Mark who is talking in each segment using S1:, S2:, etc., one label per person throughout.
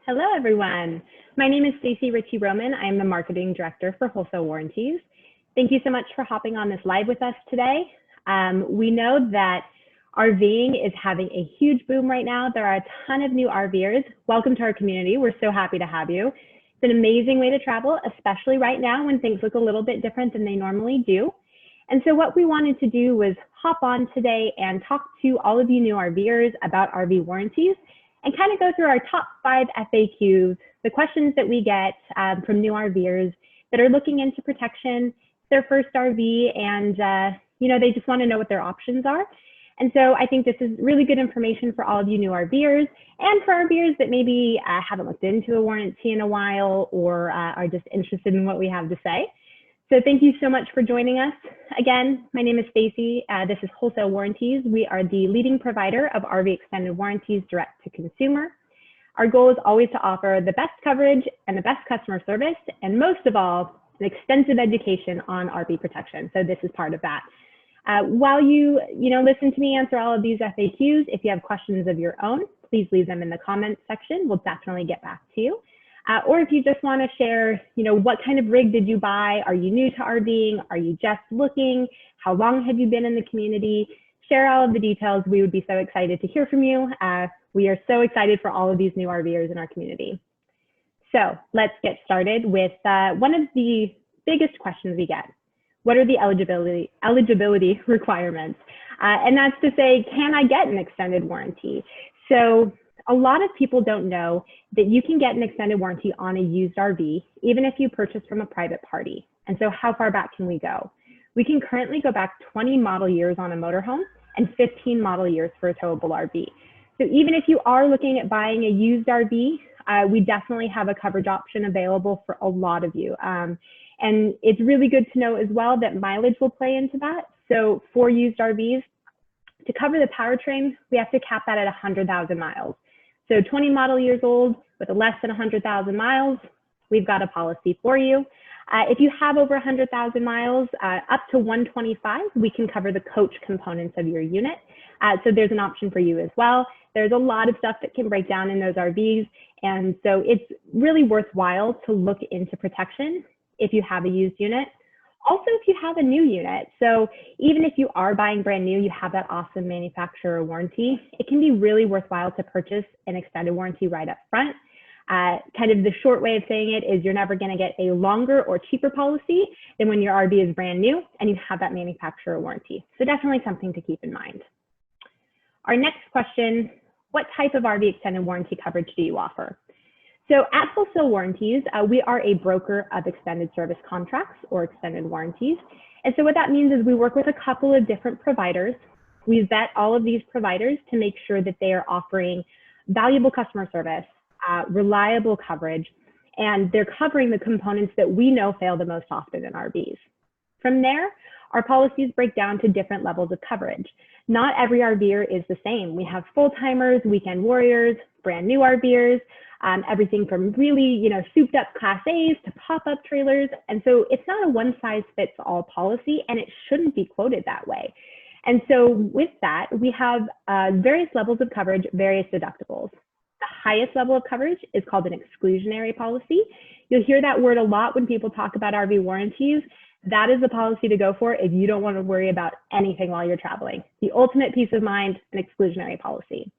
S1: Hello, everyone. My name is Staci Ritchie-Roman. I am the Marketing Director for Wholesale Warranties. Thank you so much for hopping on this live with us today. We know that RVing is having a huge boom right now. There are a ton of new RVers. Welcome to our community. We're so happy to have you. It's an amazing way to travel, especially right now when things look a little bit different than they normally do. And so what we wanted to do was hop on today and talk to all of you new RVers about RV warranties and kind of go through our top 5 FAQs, the questions that we get from new RVers that are looking into protection, their first RV, and they just want to know what their options are. And so I think this is really good information for all of you new RVers and for RVers that maybe haven't looked into a warranty in a while or are just interested in what we have to say. So thank you so much for joining us. Again, my name is Staci. This is Wholesale Warranties. We are the leading provider of RV extended warranties direct to consumer. Our goal is always to offer the best coverage and the best customer service, and most of all, an extensive education on RV protection. So this is part of that. While you listen to me answer all of these FAQs, if you have questions of your own, please leave them in the comments section. We'll definitely get back to you. Or if you just want to share, what kind of rig did you buy? Are you new to RVing? Are you just looking? How long have you been in the community? Share all of the details. We would be so excited to hear from you. We are so excited for all of these new RVers in our community. So let's get started with one of the biggest questions we get. What are the eligibility requirements? And that's to say, can I get an extended warranty? So a lot of people don't know that you can get an extended warranty on a used RV, even if you purchase from a private party. And so how far back can we go? We can currently go back 20 model years on a motorhome and 15 model years for a towable RV. So even if you are looking at buying a used RV, we definitely have a coverage option available for a lot of you. And it's really good to know as well that mileage will play into that. So for used RVs, to cover the powertrain, we have to cap that at 100,000 miles. So 20 model years old with less than 100,000 miles, we've got a policy for you. If you have over 100,000 miles, up to 125, we can cover the coach components of your unit. So there's an option for you as well. There's a lot of stuff that can break down in those RVs. And so it's really worthwhile to look into protection if you have a used unit. Also, if you have a new unit, so even if you are buying brand new, you have that awesome manufacturer warranty, it can be really worthwhile to purchase an extended warranty right up front. Kind of the short way of saying it is you're never going to get a longer or cheaper policy than when your RV is brand new and you have that manufacturer warranty. So definitely something to keep in mind. Our next question, what type of RV extended warranty coverage do you offer? So at Wholesale Warranties, we are a broker of extended service contracts or extended warranties. And so what that means is we work with a couple of different providers. We vet all of these providers to make sure that they are offering valuable customer service, reliable coverage, and they're covering the components that we know fail the most often in RVs. From there, our policies break down to different levels of coverage. Not every RVer is the same. We have full-timers, weekend warriors, brand new RVers, everything from really, souped up Class A's to pop-up trailers. And so it's not a one-size-fits-all policy, and it shouldn't be quoted that way. And so with that, we have various levels of coverage, various deductibles. The highest level of coverage is called an exclusionary policy. You'll hear that word a lot when people talk about RV warranties. That is the policy to go for if you don't want to worry about anything while you're traveling. The ultimate peace of mind, an exclusionary policy.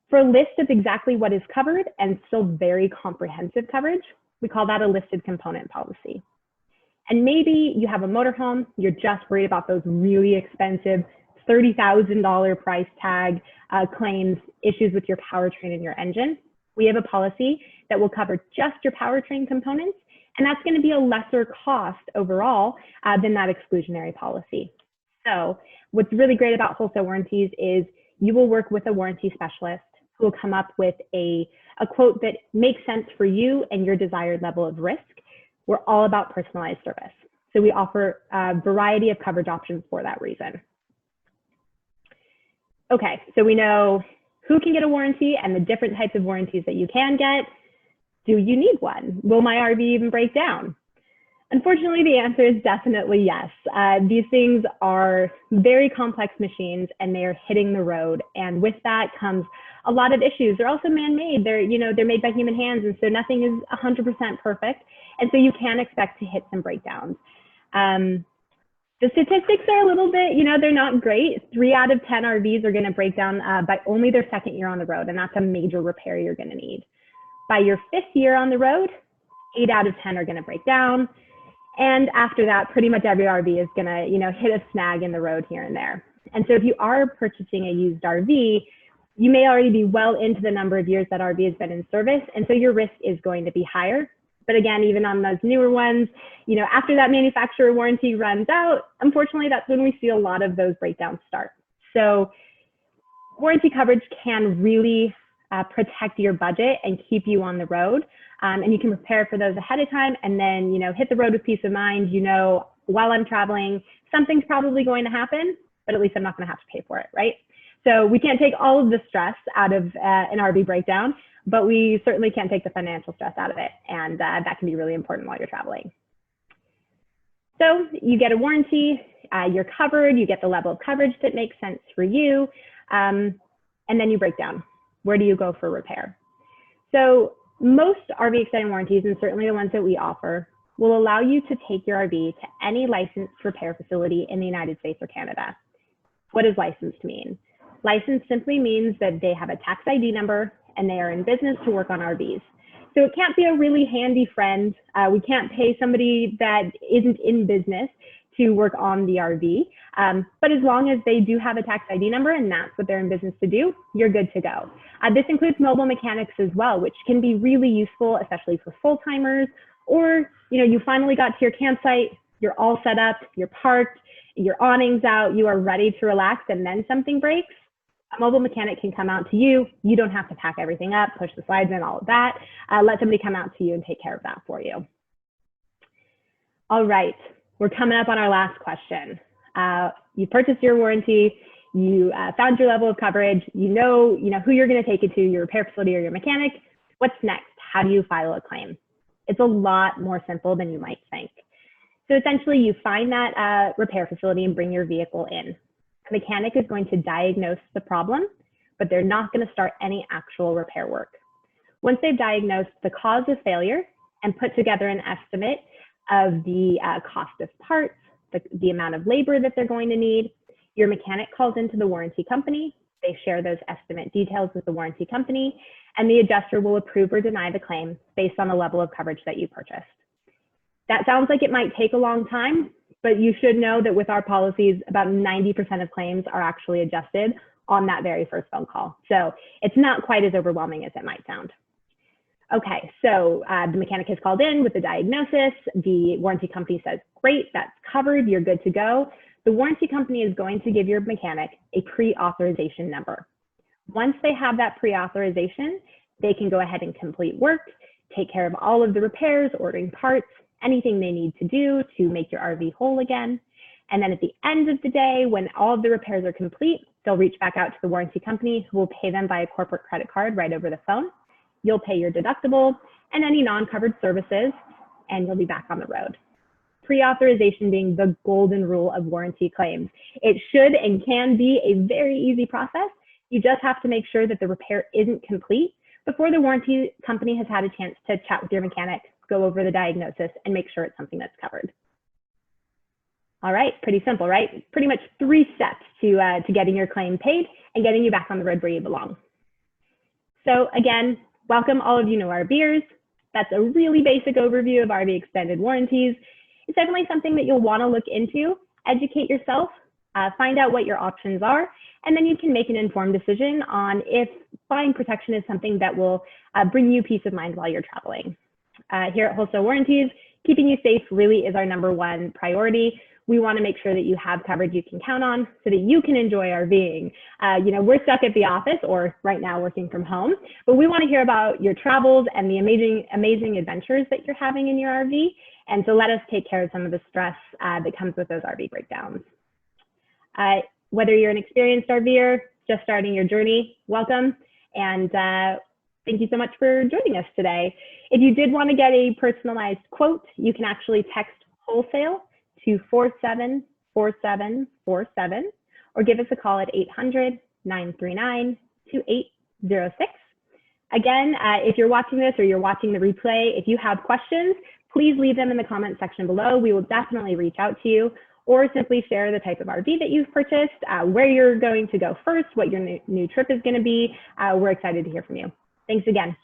S1: For a list of exactly what is covered and still very comprehensive coverage, we call that a listed component policy. And maybe you have a motorhome, you're just worried about those really expensive $30,000 price tag claims, issues with your powertrain and your engine. We have a policy that will cover just your powertrain components, and that's going to be a lesser cost overall than that exclusionary policy. So what's really great about Wholesale Warranties is you will work with a warranty specialist who will come up with a quote that makes sense for you and your desired level of risk. We're all about personalized service. So we offer a variety of coverage options for that reason. Okay, so we know who can get a warranty and the different types of warranties that you can get. Do you need one? Will my RV even break down? Unfortunately, the answer is definitely yes. These things are very complex machines and they are hitting the road. And with that comes a lot of issues. They're also man-made. They're made by human hands, and so nothing is 100% perfect. And so you can expect to hit some breakdowns. The statistics are a little bit, they're not great. 3 out of 10 RVs are going to break down by only their 2nd year on the road, and that's a major repair you're going to need. By your 5th year on the road, 8 out of 10 are going to break down. And after that, pretty much every RV is going to, hit a snag in the road here and there. And so if you are purchasing a used RV, you may already be well into the number of years that RV has been in service, and so your risk is going to be higher. But again, even on those newer ones, after that manufacturer warranty runs out, unfortunately, that's when we see a lot of those breakdowns start. So warranty coverage can really protect your budget and keep you on the road. And you can prepare for those ahead of time, and then, hit the road with peace of mind. While I'm traveling, something's probably going to happen, but at least I'm not going to have to pay for it, right? So we can't take all of the stress out of an RV breakdown, but we certainly can't take the financial stress out of it. And that can be really important while you're traveling. So you get a warranty, you're covered, you get the level of coverage that makes sense for you, and then you break down. Where do you go for repair? So most RV extended warranties, and certainly the ones that we offer, will allow you to take your RV to any licensed repair facility in the United States or Canada. What does licensed mean? Licensed simply means that they have a tax ID number and they are in business to work on RVs. So it can't be a really handy friend. We can't pay somebody that isn't in business to work on the RV. But as long as they do have a tax ID number and that's what they're in business to do, you're good to go. This includes mobile mechanics as well, which can be really useful, especially for full-timers, or you finally got to your campsite, you're all set up, you're parked, your awning's out, you are ready to relax, and then something breaks. A mobile mechanic can come out to you. You don't have to pack everything up, push the slides in, all of that. Let somebody come out to you and take care of that for you. All right, we're coming up on our last question. You purchased your warranty, you found your level of coverage, you know who you're going to take it to, your repair facility or your mechanic. What's next? How do you file a claim? It's a lot more simple than you might think. So essentially, you find that repair facility and bring your vehicle in. A mechanic is going to diagnose the problem, but they're not going to start any actual repair work. Once they've diagnosed the cause of failure and put together an estimate of the cost of parts, the amount of labor that they're going to need, your mechanic calls into the warranty company. They share those estimate details with the warranty company, and the adjuster will approve or deny the claim based on the level of coverage that you purchased. That sounds like it might take a long time, but you should know that with our policies, about 90% of claims are actually adjusted on that very first phone call. So it's not quite as overwhelming as it might sound. Okay, so the mechanic has called in with the diagnosis. The warranty company says, great, that's covered, you're good to go. The warranty company is going to give your mechanic a pre-authorization number. Once they have that pre-authorization, they can go ahead and complete work, take care of all of the repairs, ordering parts, anything they need to do to make your RV whole again. And then at the end of the day, when all of the repairs are complete, they'll reach back out to the warranty company, who will pay them by a corporate credit card right over the phone. You'll pay your deductible and any non-covered services, and you'll be back on the road. Pre-authorization being the golden rule of warranty claims. It should and can be a very easy process. You just have to make sure that the repair isn't complete before the warranty company has had a chance to chat with your mechanic, go over the diagnosis, and make sure it's something that's covered. All right, pretty simple, right? Pretty much 3 steps to getting your claim paid and getting you back on the road where you belong. So again, welcome all of you new RVers. That's a really basic overview of RV extended warranties. It's definitely something that you'll want to look into, educate yourself, find out what your options are, and then you can make an informed decision on if buying protection is something that will bring you peace of mind while you're traveling. Here at Wholesale Warranties, keeping you safe really is our #1 priority. We want to make sure that you have coverage you can count on so that you can enjoy RVing. We're stuck at the office or right now working from home, but we want to hear about your travels and the amazing adventures that you're having in your RV. And so let us take care of some of the stress that comes with those RV breakdowns. Whether you're an experienced RVer, just starting your journey, welcome. And thank you so much for joining us today. If you did want to get a personalized quote, you can actually text wholesale to 474747 or give us a call at 800-939-2800. Again, if you're watching this or you're watching the replay, if you have questions, please leave them in the comment section below. We will definitely reach out to you, or simply share the type of RV that you've purchased, where you're going to go first, what your new trip is going to be. We're excited to hear from you. Thanks again.